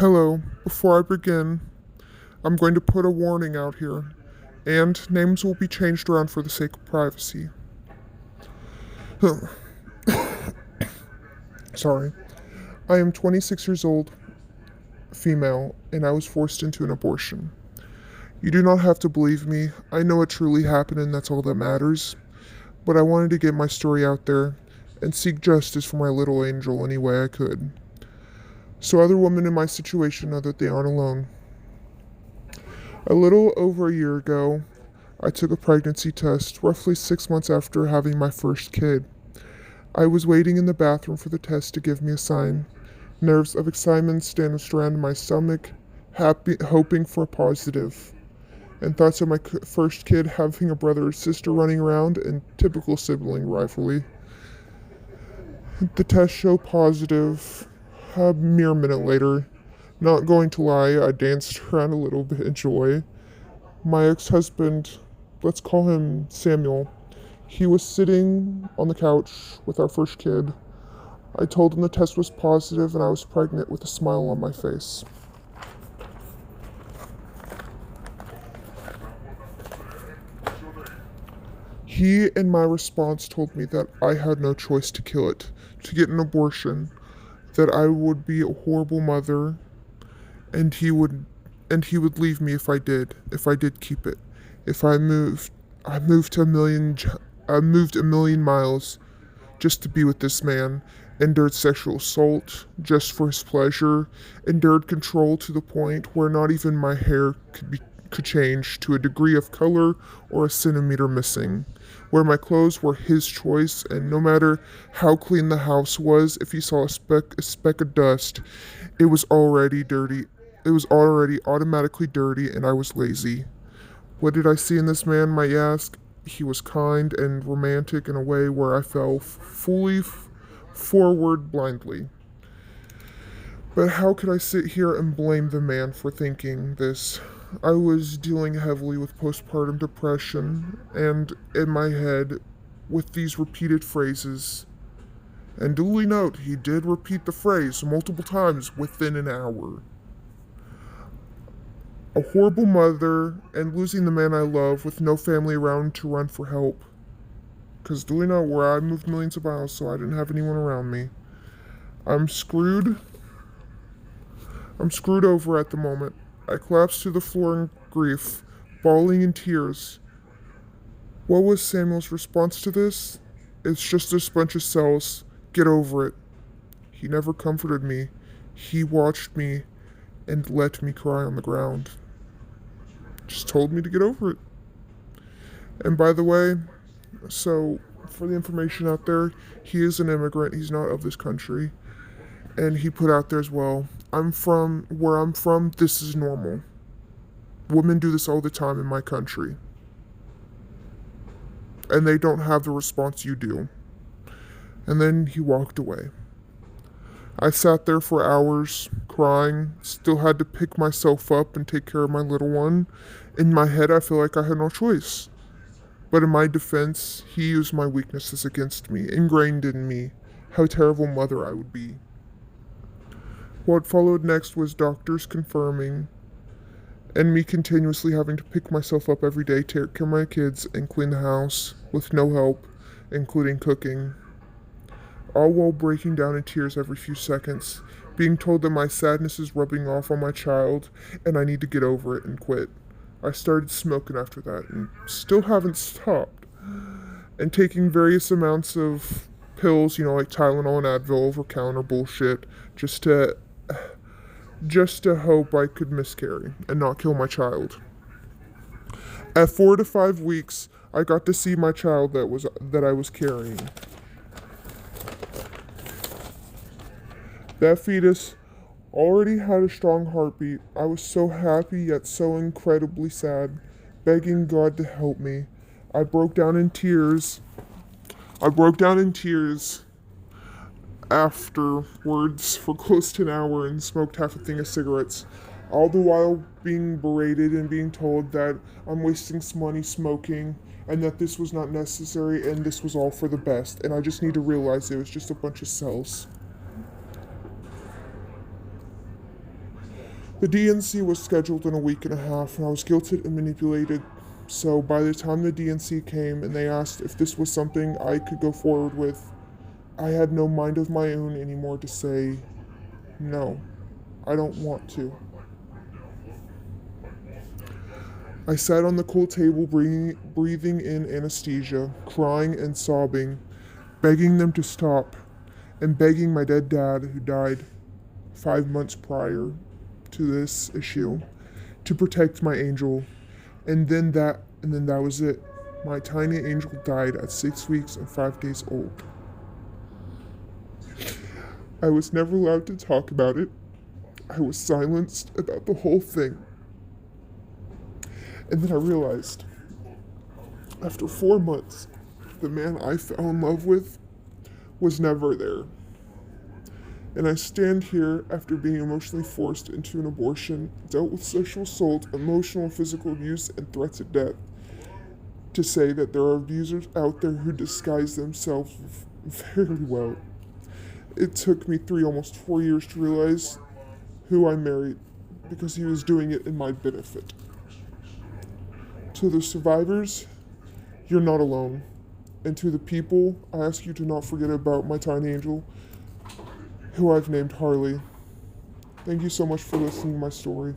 Hello, before I begin, I'm going to put a warning out here, and names will be changed around for the sake of privacy. Sorry. I am 26 years old, female, and I was forced into an abortion. You do not have to believe me. I know it truly happened, and that's all that matters. But I wanted to get my story out there and seek justice for my little angel any way I could. So other women in my situation know that they aren't alone. A little over a year ago, I took a pregnancy test roughly 6 months after having my first kid. I was waiting in the bathroom for the test to give me a sign. Nerves of excitement danced around my stomach, hoping for a positive. And thoughts of my first kid having a brother or sister running around in typical sibling rivalry. The test showed positive a mere minute later. Not going to lie, I danced around a little bit in joy. My ex-husband, let's call him Samuel, he was sitting on the couch with our first kid. I told him the test was positive and I was pregnant with a smile on my face. He, in my response, told me that I had no choice to kill it, to get an abortion, that I would be a horrible mother, and he would leave me if I did keep it. If I moved I moved a million miles just to be with this man, endured sexual assault just for his pleasure, endured control to the point where not even my hair could change to a degree of color or a centimeter missing, where my clothes were his choice, and no matter how clean the house was, if he saw a speck of dust, it was already dirty. It was already automatically dirty, and I was lazy. What did I see in this man, might you ask? He was kind and romantic in a way where I fell fully forward blindly. But how could I sit here and blame the man for thinking this? I was dealing heavily with postpartum depression, and in my head, with these repeated phrases. And duly note, he did repeat the phrase multiple times within an hour. A horrible mother, and losing the man I love with no family around to run for help. Because duly note, where I moved millions of miles, so I didn't have anyone around me. I'm screwed. I'm screwed over at the moment. I collapsed to the floor in grief, bawling in tears. What was Samuel's response to this? It's just a bunch of cells. Get over it. He never comforted me. He watched me and let me cry on the ground. Just told me to get over it. And by the way, so for the information out there, he is an immigrant. He's not of this country. And he put out there as well, where I'm from, this is normal. Women do this all the time in my country. And they don't have the response you do. And then he walked away. I sat there for hours, crying, still had to pick myself up and take care of my little one. In my head, I feel like I had no choice. But in my defense, he used my weaknesses against me, ingrained in me how terrible mother I would be. What followed next was doctors confirming, and me continuously having to pick myself up every day, take care of my kids, and clean the house with no help, including cooking. All while breaking down in tears every few seconds, being told that my sadness is rubbing off on my child and I need to get over it and quit. I started smoking after that and still haven't stopped. And taking various amounts of pills, like Tylenol and Advil over counter bullshit, just to hope I could miscarry and not kill my child. At 4 to 5 weeks, I got to see my child that I was carrying. That fetus already had a strong heartbeat. I was so happy yet so incredibly sad, begging God to help me. I broke down in tears. Afterwards for close to an hour and smoked half a thing of cigarettes, all the while being berated and being told that I'm wasting some money smoking and that this was not necessary and this was all for the best, and I just need to realize it was just a bunch of cells. The DNC was scheduled in a week and a half, and I was guilted and manipulated. So by the time the DNC came and they asked if this was something I could go forward with, I had no mind of my own anymore to say, no, I don't want to. I sat on the cold table, breathing in anesthesia, crying and sobbing, begging them to stop, and begging my dead dad, who died 5 months prior to this issue, to protect my angel. And then that was it. My tiny angel died at 6 weeks and 5 days old. I was never allowed to talk about it. I was silenced about the whole thing. And then I realized, after 4 months, the man I fell in love with was never there. And I stand here after being emotionally forced into an abortion, dealt with sexual assault, emotional and physical abuse, and threats of death, to say that there are abusers out there who disguise themselves very well. It took me almost 4 years to realize who I married, because he was doing it in my benefit. To the survivors, you're not alone. And to the people, I ask you to not forget about my tiny angel, who I've named Harley. Thank you so much for listening to my story.